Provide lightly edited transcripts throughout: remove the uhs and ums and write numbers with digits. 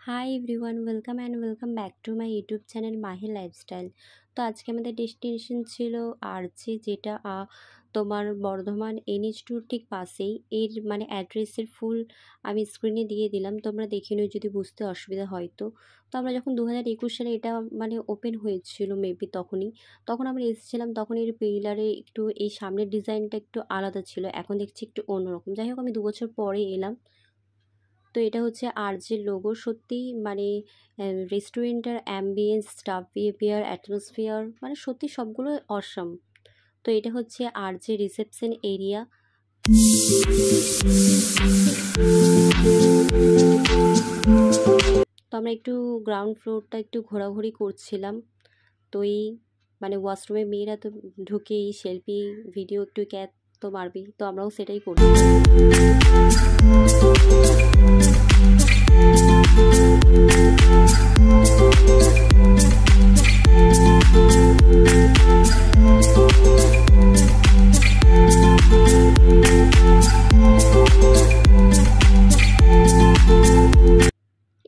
Hi everyone, welcome back to my YouTube channel Mahi lifestyle. তো আজকে আমাদের ডেস্টিনেশন ছিল আরজে, যেটা তোমার বর্ধমান NH2 ঠিক পাশেই। এর মানে অ্যাড্রেসের ফুল আমি স্ক্রিনে দিয়ে দিলাম, তোমরা দেখে নিও যদি বুঝতে অসুবিধা হয়। তো আমরা যখন 2021 সালে এটা মানে ওপেন হয়েছিল মেবি তখন আমরা এসেছিলাম, তখন এর পিলারে একটু এই সামনের ডিজাইনটা একটু আলাদা ছিল, এখন দেখছি একটু অন্যরকম। যাই হোক, আমি 2 বছর পরে এলাম। তো এটা হচ্ছে আরজের লোগো। সত্যিই মানে রেস্টুরেন্টের অ্যাম্বিয়েন্স, স্টাফ বিহেভিয়ার, অ্যাটমসফিয়ার মানে সত্যি সবগুলো অসাম। তো এটা হচ্ছে আরজে রিসেপশন এরিয়া। তো আমরা একটু গ্রাউন্ড ফ্লোরটা একটু ঘোরাঘুরি করছিলাম। তো এই মানে ওয়াশরুমে মেয়েরা তো ঢুকেই সেলফি ভিডিও একটু ক্যাপ তো মারবি, তো আমরাও সেটাই করছি।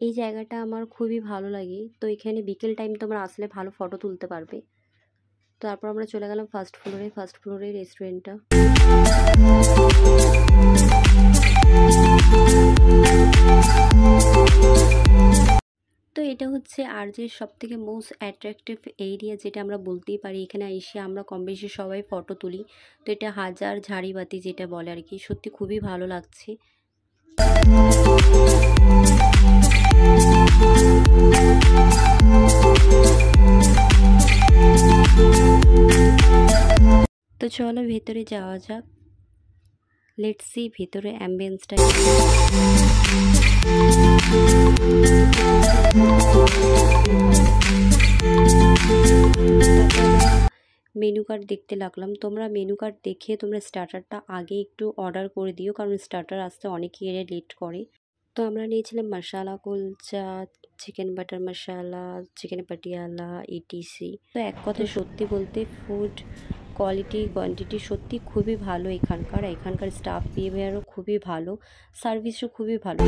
এই জায়গাটা আমার খুবই ভালো লাগে। তো এখানে বিকেল টাইম তোমরা আসলে ভালো ফটো তুলতে পারবে। তারপর আমরা চলে গেলাম ফার্স্ট ফ্লোরে রেস্টুরেন্টটা। তো এটা হচ্ছে আরজের সবথেকে মোস্ট অ্যাট্রাকটিভ এরিয়া, যেটা আমরা বলতেই পারি। এখানে এসে আমরা কম বেশি সবাই ফটো তুলি। তো এটা হাজার ঝাড়িবাতি যেটা বলে আর কি, সত্যি খুবই ভালো লাগছে। তো চলো ভেতরে যাওয়া যাক, লেটস সি ভেতরে অ্যাম্বিয়েন্সটা। মেনু কার্ড দেখতে লাগলাম। তোমরা মেনু কার্ড দেখে তোমরা স্টার্টারটা আগে একটু অর্ডার করে দিও, কারণ স্টার্টার আসতে অনেকেই এরা লেট করে। তো আমরা নিয়েছিলাম মশালা কুলচা, চিকেন বাটার মশালা, চিকেন পাটিয়ালা, ETC। তো এক কথায় সত্যি বলতে ফুড কোয়ান্টিটি সত্যি খুবই ভালো। এখানকার স্টাফ বিহেভিয়ারও খুবই ভালো, সার্ভিসও খুবই ভালো।